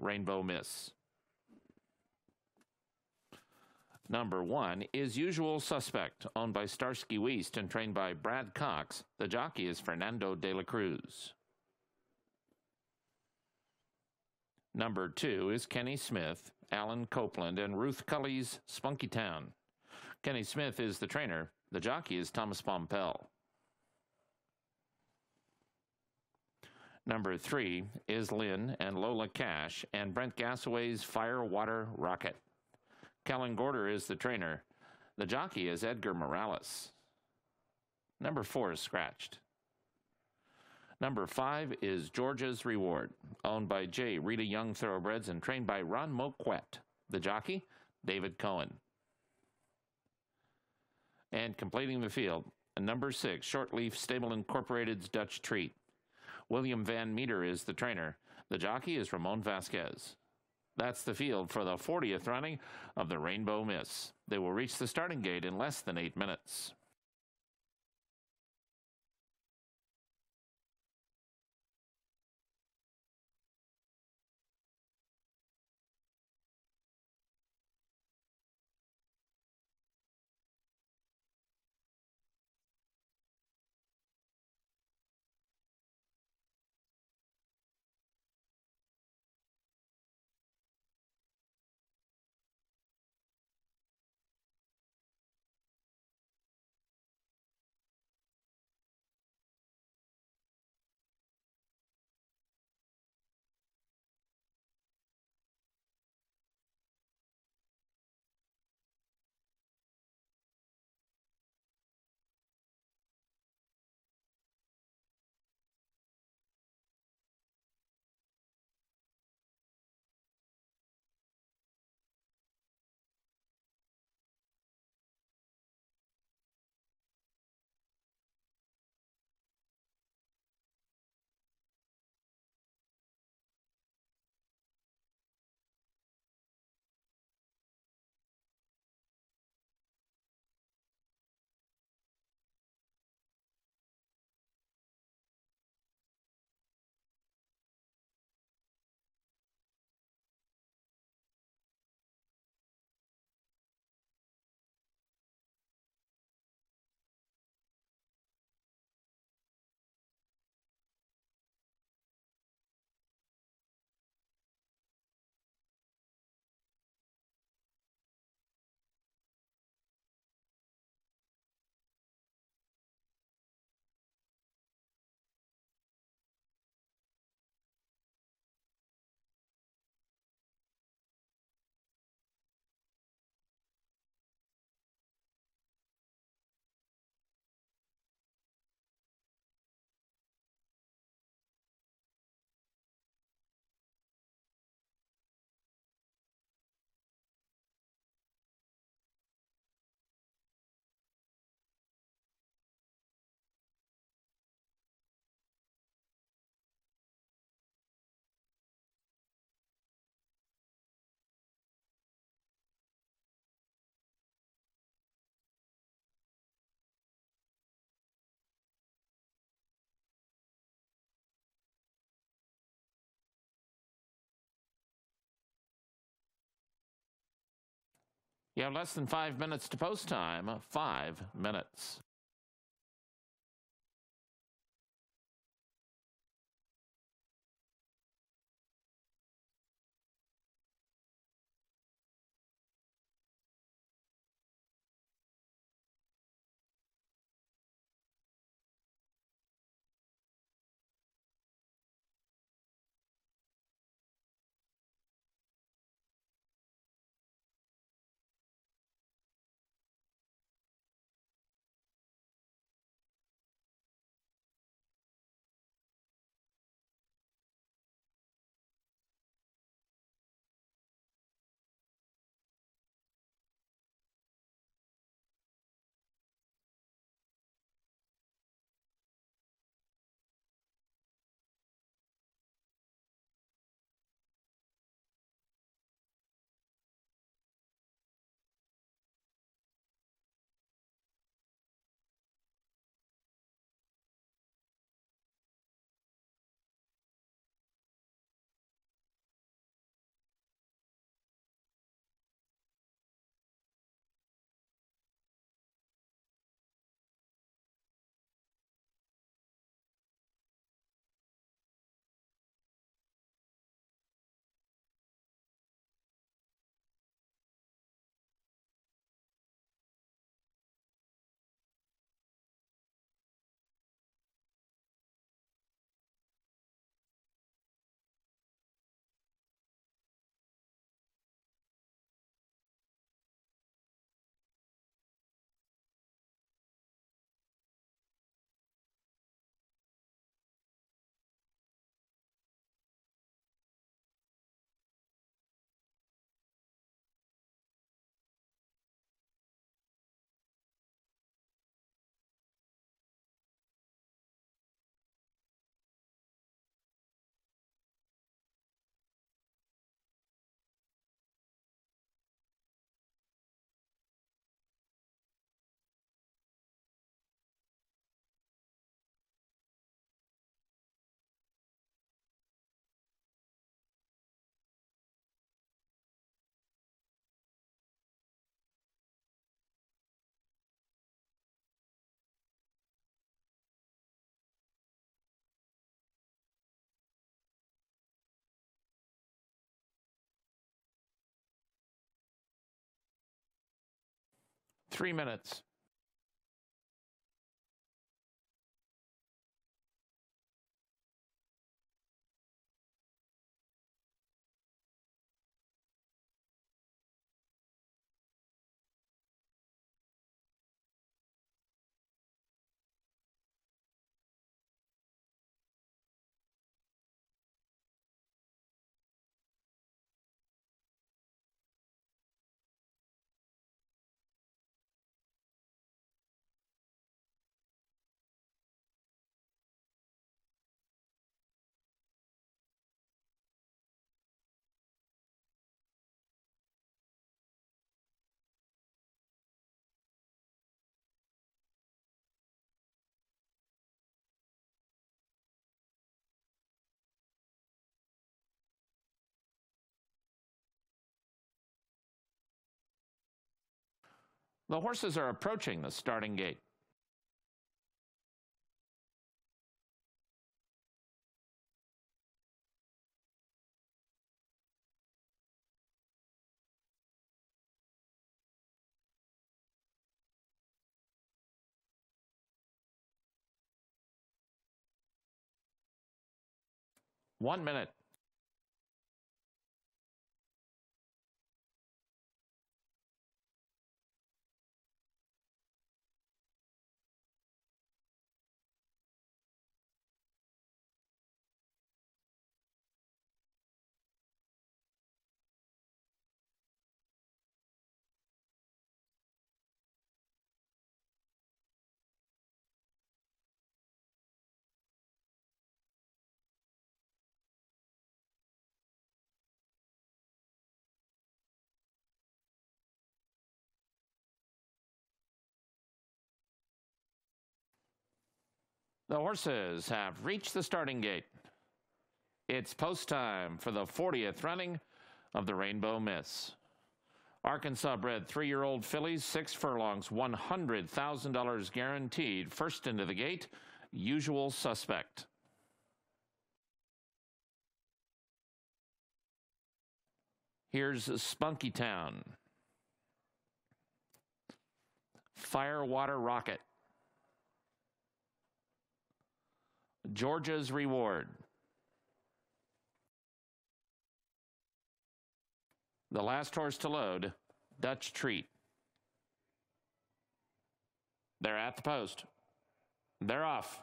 Rainbow Miss. Number 1 is Usual Suspect, owned by Starsky Weast and trained by Brad Cox. The jockey is Fernando de la Cruz. Number 2 is Kenny Smith, Alan Copeland, and Ruth Cully's Spunky Town. Kenny Smith is the trainer. The jockey is Thomas Pompel. Number 3 is Lynn and Lola Cash and Brent Gassaway's Fire Water Rocket. Kellen Gorder is the trainer. The jockey is Edgar Morales. Number 4 is scratched. Number 5 is Georgia's Reward, owned by J. Rita Young Thoroughbreds and trained by Ron Moquette. The jockey, David Cohen. And completing the field, number 6, Shortleaf Stable Incorporated's Dutch Treat. William Van Meter is the trainer. The jockey is Ramon Vasquez. That's the field for the 40th running of the Rainbow Miss. They will reach the starting gate in less than 8 minutes. You have less than 5 minutes to post time, 5 minutes. 3 minutes. The horses are approaching the starting gate. One minute. The horses have reached the starting gate. It's post time for the 40th running of the Rainbow Miss. Arkansas bred 3-year-old fillies, 6 furlongs, $100,000 guaranteed. First into the gate, Usual Suspect. Here's Spunky Town. Firewater Rocket. Georgia's Reward. The last horse to load, Dutch Treat. They're at the post. They're off.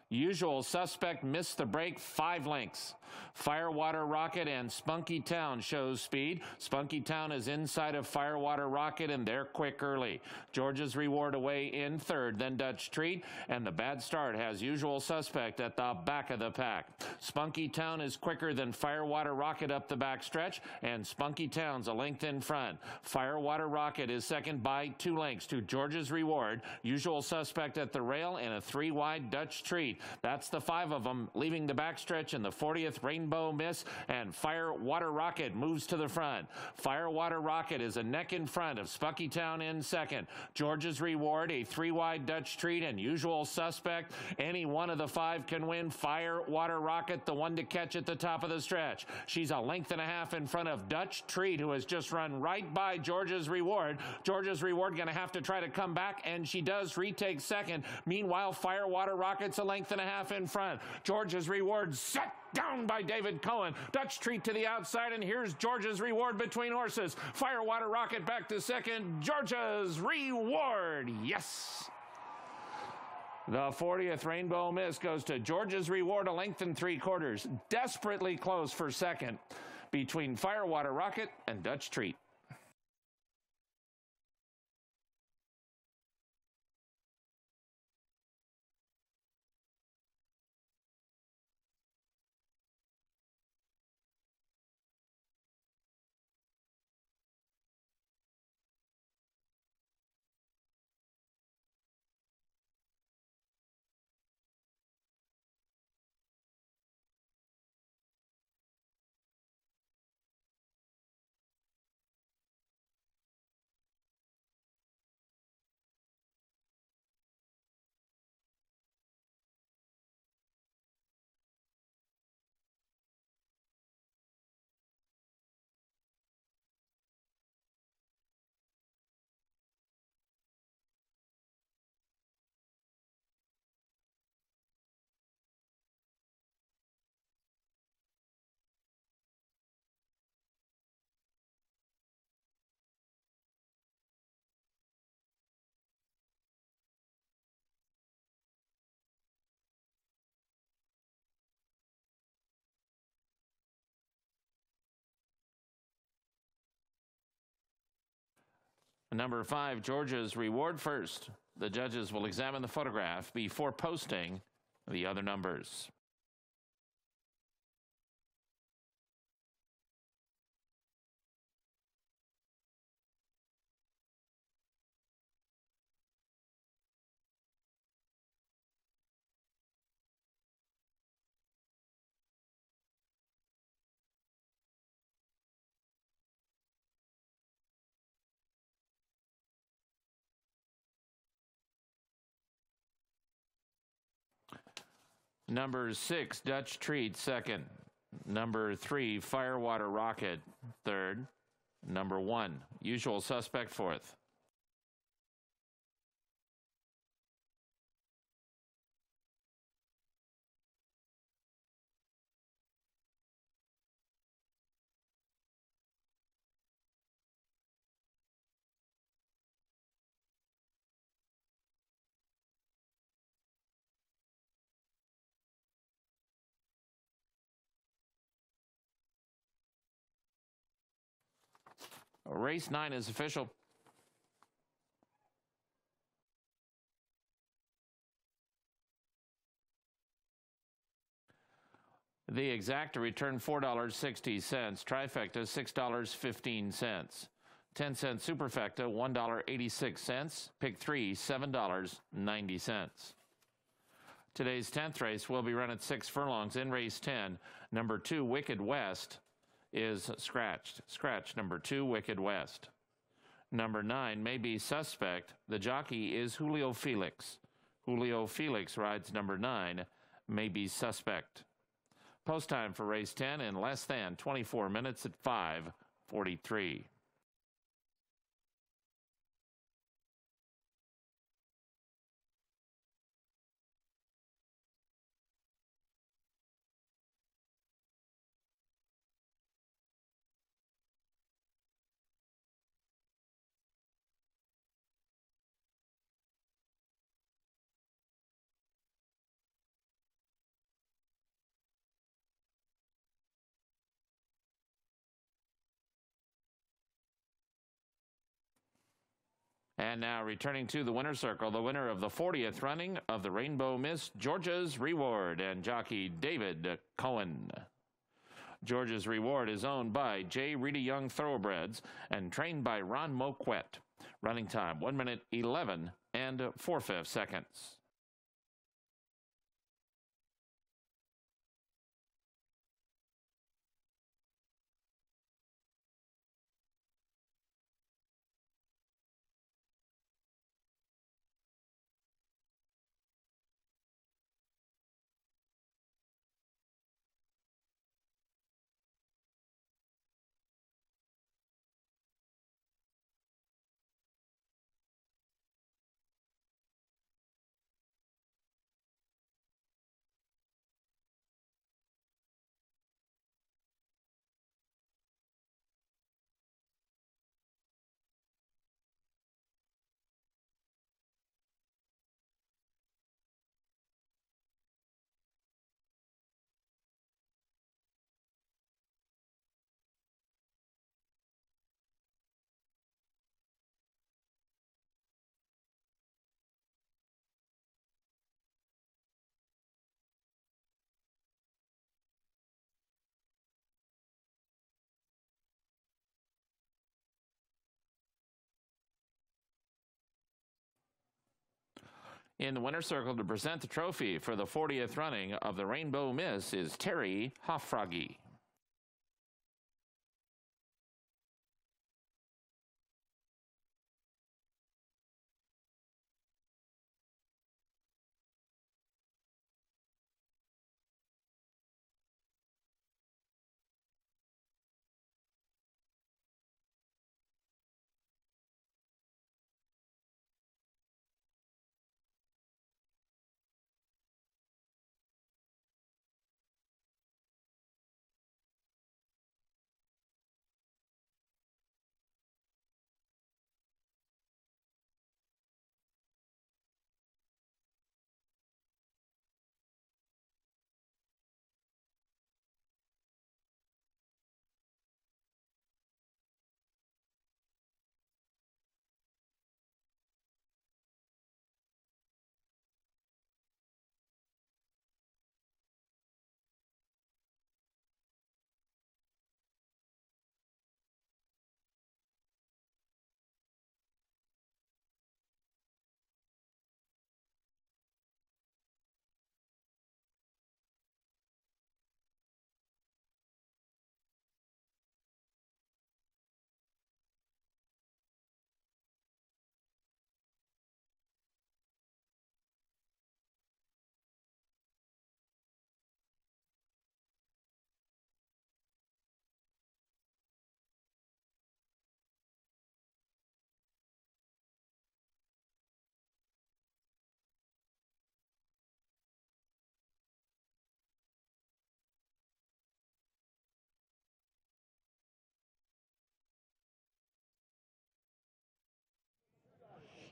Usual Suspect missed the break 5 lengths. Firewater Rocket and Spunky Town shows speed. Spunky Town is inside of Firewater Rocket, and they're quick early. Georgia's Reward away in third, then Dutch Treat, and the bad start has Usual Suspect at the back of the pack. Spunky Town is quicker than Firewater Rocket up the back stretch, and Spunky Town's a length in front. Firewater Rocket is second by 2 lengths to Georgia's Reward. Usual Suspect at the rail, and a 3-wide Dutch Treat. That's the 5 of them leaving the backstretch in the 40th Rainbow Miss, and Firewater Rocket moves to the front. Firewater Rocket is a neck in front of Spunky Town in second. Georgia's Reward, a 3-wide Dutch Treat, and Usual Suspect. Any one of the 5 can win. Firewater Rocket, the one to catch at the top of the stretch. She's a length and a half in front of Dutch Treat, who has just run right by Georgia's Reward. Georgia's Reward going to have to try to come back, and she does retake second. Meanwhile, Firewater Rocket's a length and a half in front. Georgia's Reward set down by David Cohen. Dutch Treat to the outside, and here's Georgia's Reward between horses. Firewater Rocket back to second. Georgia's Reward. Yes. The 40th Rainbow Miss goes to Georgia's Reward, a length and 3/4. Desperately close for second between Firewater Rocket and Dutch Treat. Number 5, Georgia's reward first. The judges will examine the photograph before posting the other numbers. Number 6, Dutch Treat, second. Number 3, Firewater Rocket, third. Number 1, Usual Suspect, fourth. Race 9 is official. The exacta returned $4.60. Trifecta, $6.15. 10-cent superfecta, $1.86. Pick 3, $7.90. Today's 10th race will be run at 6 furlongs. In race 10, number 2, Wicked West, is scratched. Scratch number 2, Wicked West. Number 9, Maybe Suspect. The jockey is Julio Felix. Julio Felix rides number 9, Maybe Suspect. Post time for race 10 in less than 24 minutes at 5:43. And now returning to the winner's circle, the winner of the 40th running of the Rainbow Miss, Georgia's Reward, and jockey David Cohen. Georgia's Reward is owned by J. Rita Young Thoroughbreds and trained by Ron Moquette. Running time, 1 minute 11 and 4/5 seconds. In the winner's circle to present the trophy for the 40th running of the Rainbow Miss is Terry Hoffragi.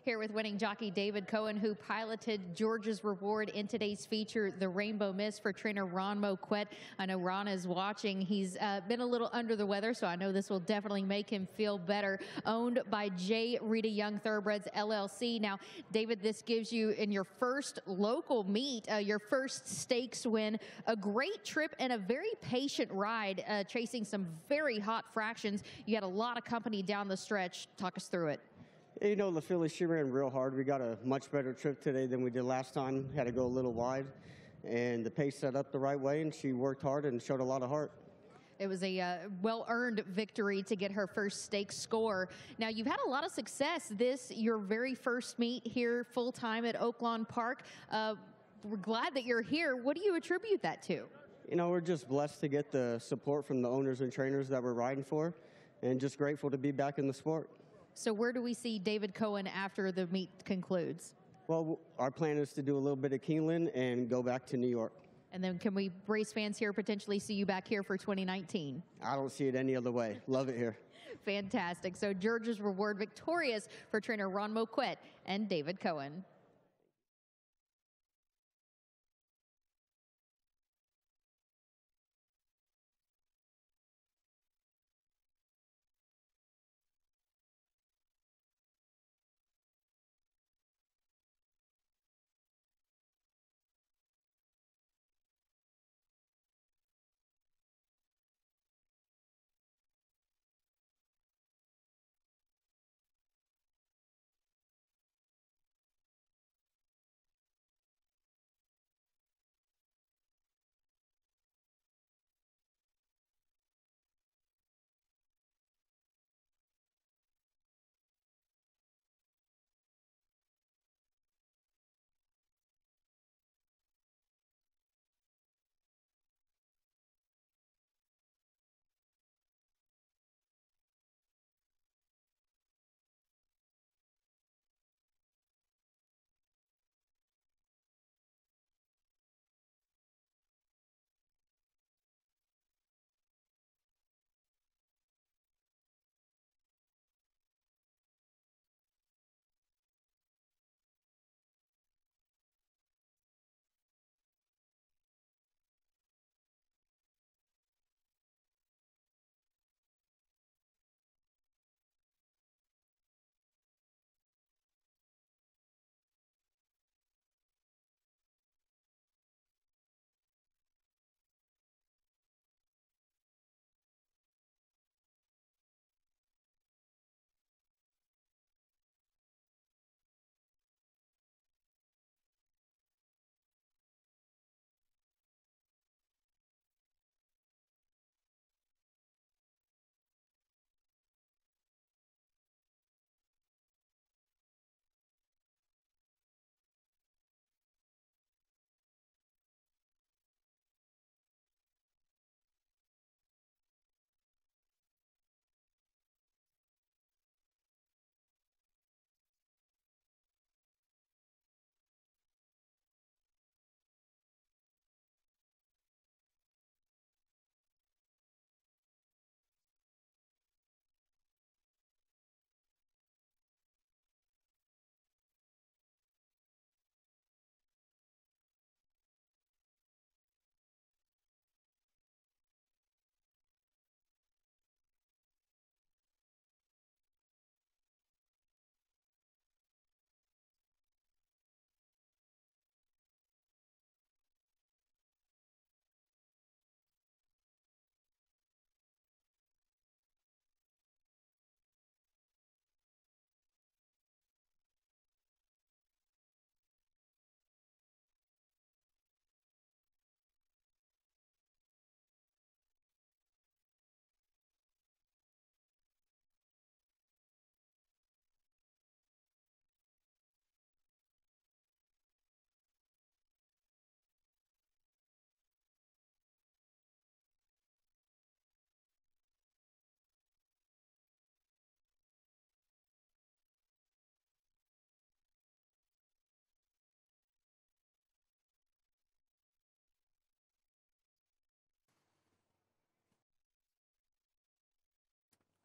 Here with winning jockey David Cohen, who piloted George's Reward in today's feature, the Rainbow Mist, for trainer Ron Moquette. I know Ron is watching. He's been a little under the weather, so I know this will definitely make him feel better. Owned by J. Rita Young Thoroughbreds LLC. Now, David, this gives you in your first local meet, your first stakes win, a great trip and a very patient ride, chasing some very hot fractions. You had a lot of company down the stretch. Talk us through it. You know, the filly, she ran real hard. We got a much better trip today than we did last time. Had to go a little wide, and the pace set up the right way, and she worked hard and showed a lot of heart. It was a well-earned victory to get her first stakes score. Now, you've had a lot of success your very first meet here full-time at Oaklawn Park. We're glad that you're here. What do you attribute that to? You know, we're just blessed to get the support from the owners and trainers that we're riding for, and just grateful to be back in the sport. So where do we see David Cohen after the meet concludes? Well, our plan is to do a little bit of Keeneland and go back to New York. And then can we, race fans here, potentially see you back here for 2019? I don't see it any other way. Love it here. Fantastic. So George's Reward victorious for trainer Ron Moquette and David Cohen.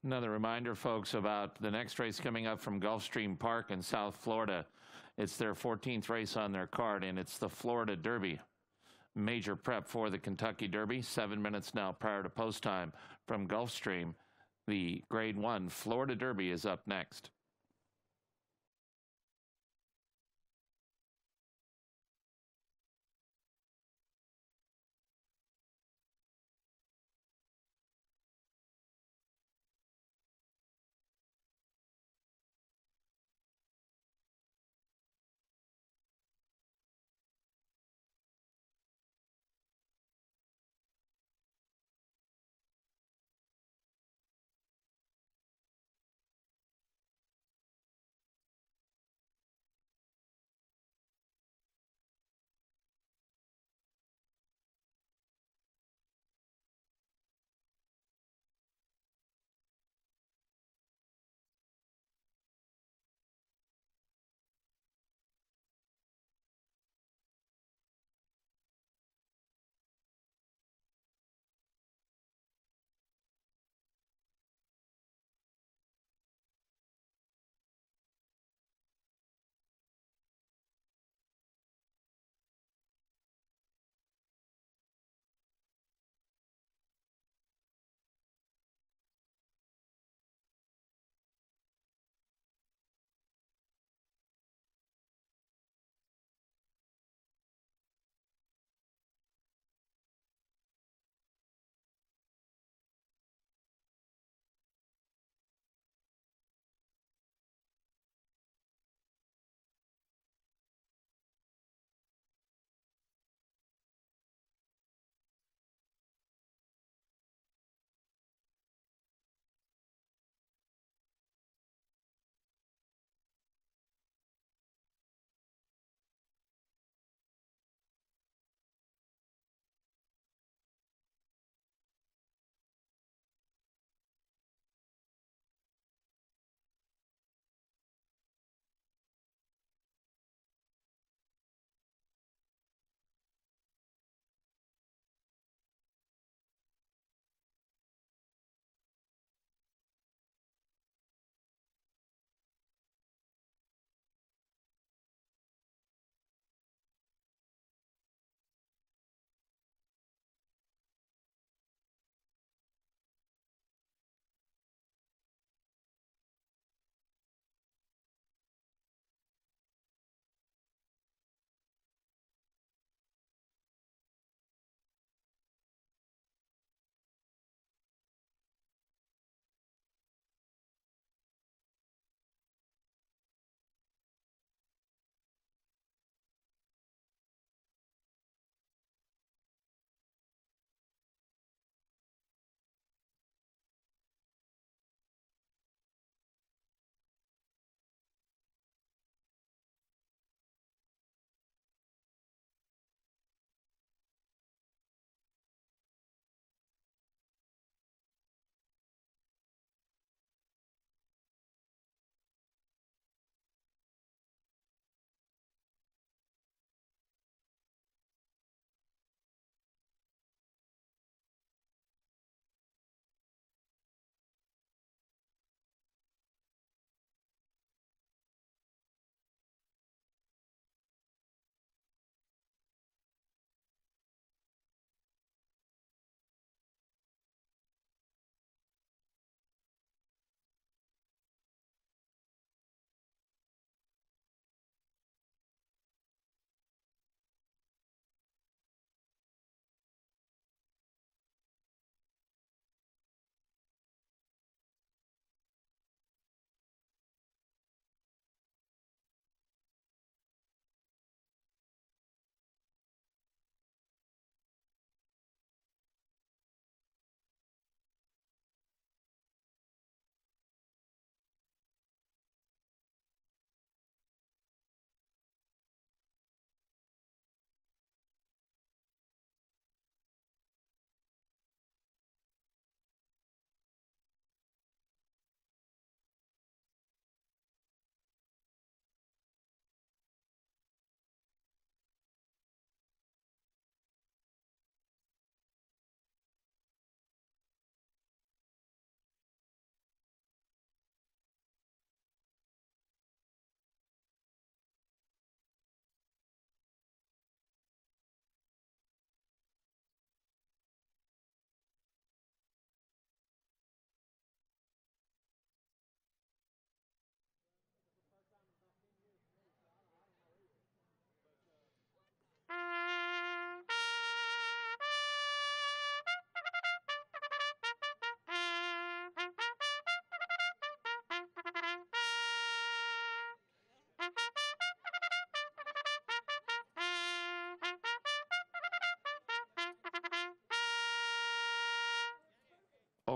Another reminder, folks, about the next race coming up from Gulfstream Park in South Florida. It's their 14th race on their card, and it's the Florida Derby. Major prep for the Kentucky Derby, 7 minutes now prior to post time from Gulfstream. The Grade 1 Florida Derby is up next.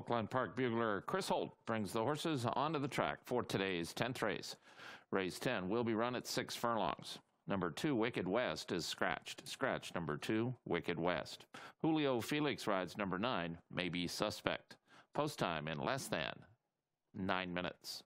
Oakland Park bugler Chris Holt brings the horses onto the track for today's 10th race. Race 10 will be run at 6 furlongs. Number 2, Wicked West, is scratched. Scratch number 2, Wicked West. Julio Felix rides number 9, Maybe Suspect. Post time in less than 9 minutes.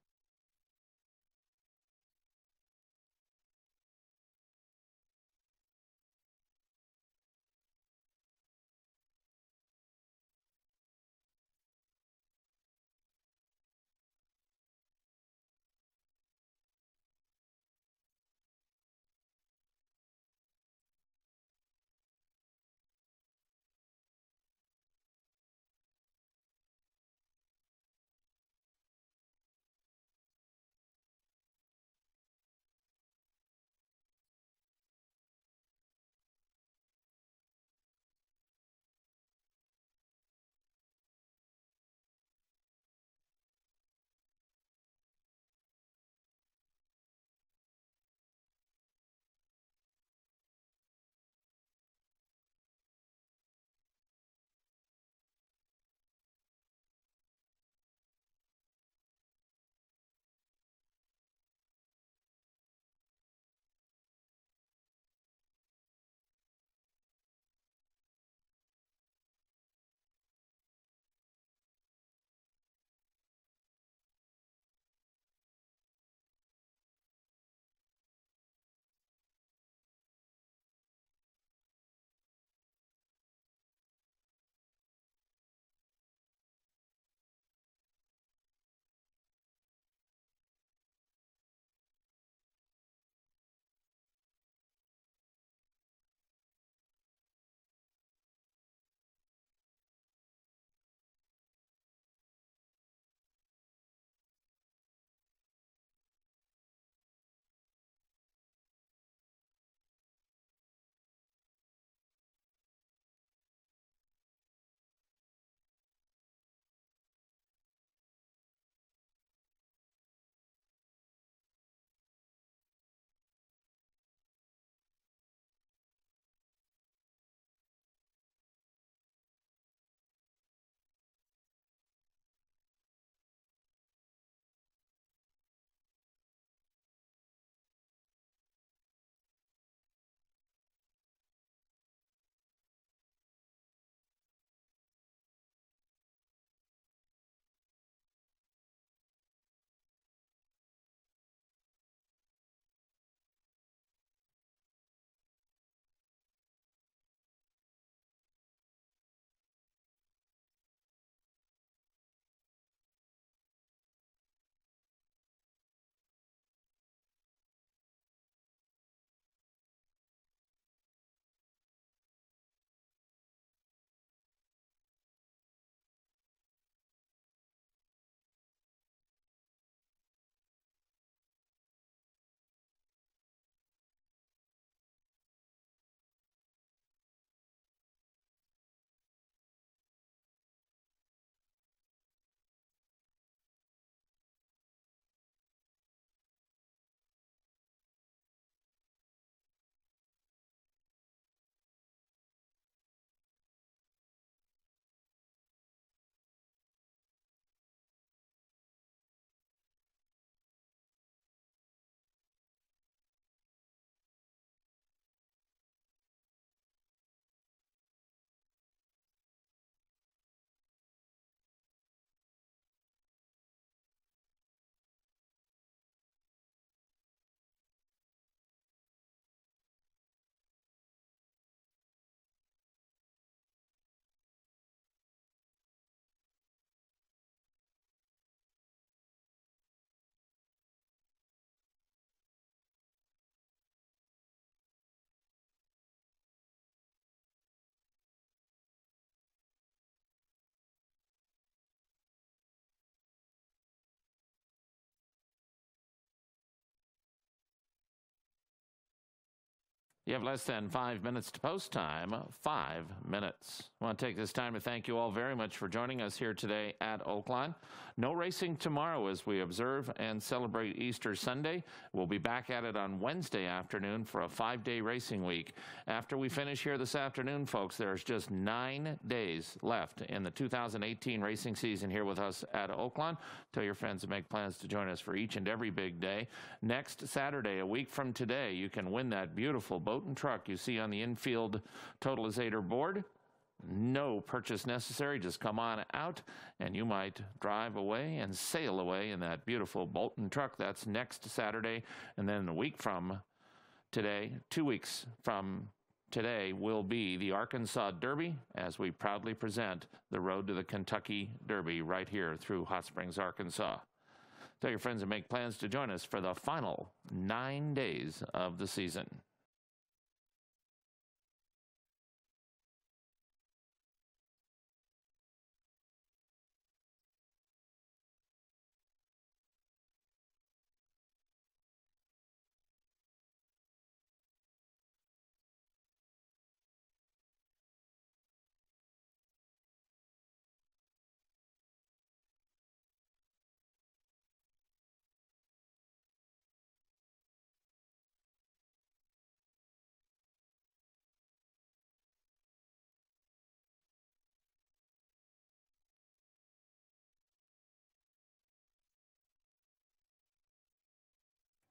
You have less than 5 minutes to post time, 5 minutes. I want to take this time to thank you all very much for joining us here today at Oakland. No racing tomorrow as we observe and celebrate Easter Sunday. We'll be back at it on Wednesday afternoon for a 5-day racing week. After we finish here this afternoon, folks, there's just 9 days left in the 2018 racing season here with us at Oakland. Tell your friends to make plans to join us for each and every big day. Next Saturday, a week from today, you can win that beautiful boat and truck you see on the infield totalizator board. No purchase necessary. Just come on out and you might drive away and sail away in that beautiful Bolton truck. That's next Saturday. And then a week from today, 2 weeks from today, will be the Arkansas Derby as we proudly present the road to the Kentucky Derby right here through Hot Springs, Arkansas. Tell your friends and make plans to join us for the final 9 days of the season.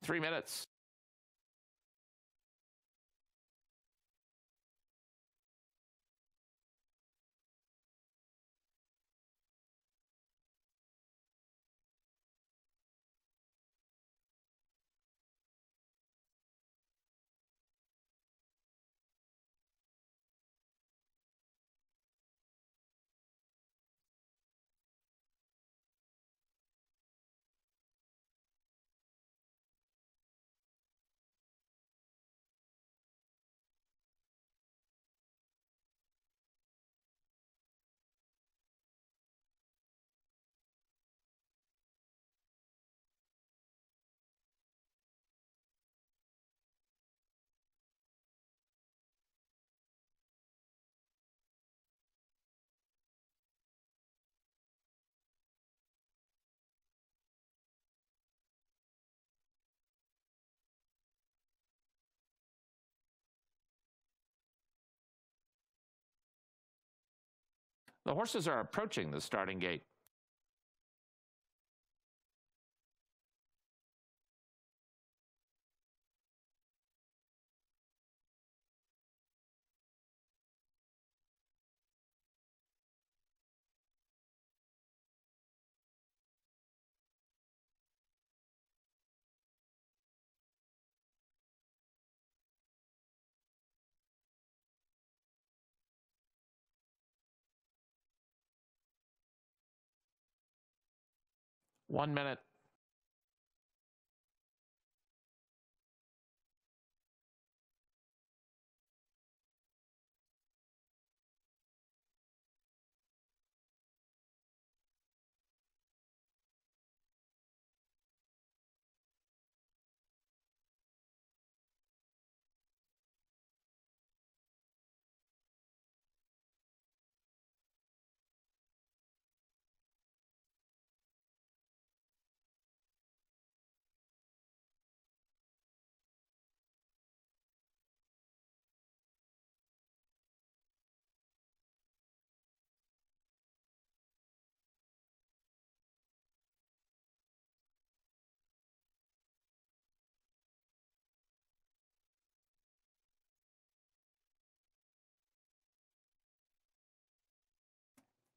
Three minutes. The horses are approaching the starting gate. One minute.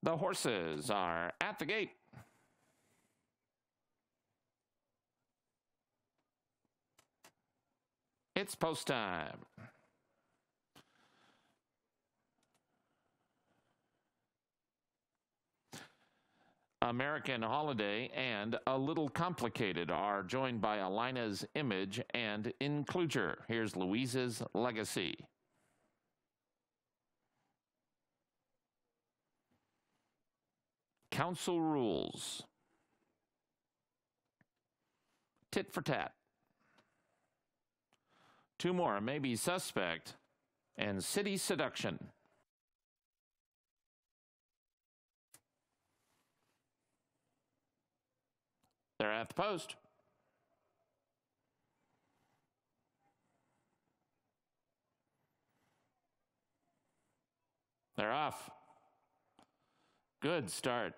The horses are at the gate. It's post time. American Holiday and A Little Complicated are joined by Alina's Image and Incluger. Here's Louise's Legacy. Council Rules. Tit for Tat. 2 more, Maybe Suspect and City Seduction. They're at the post. They're off. Good start.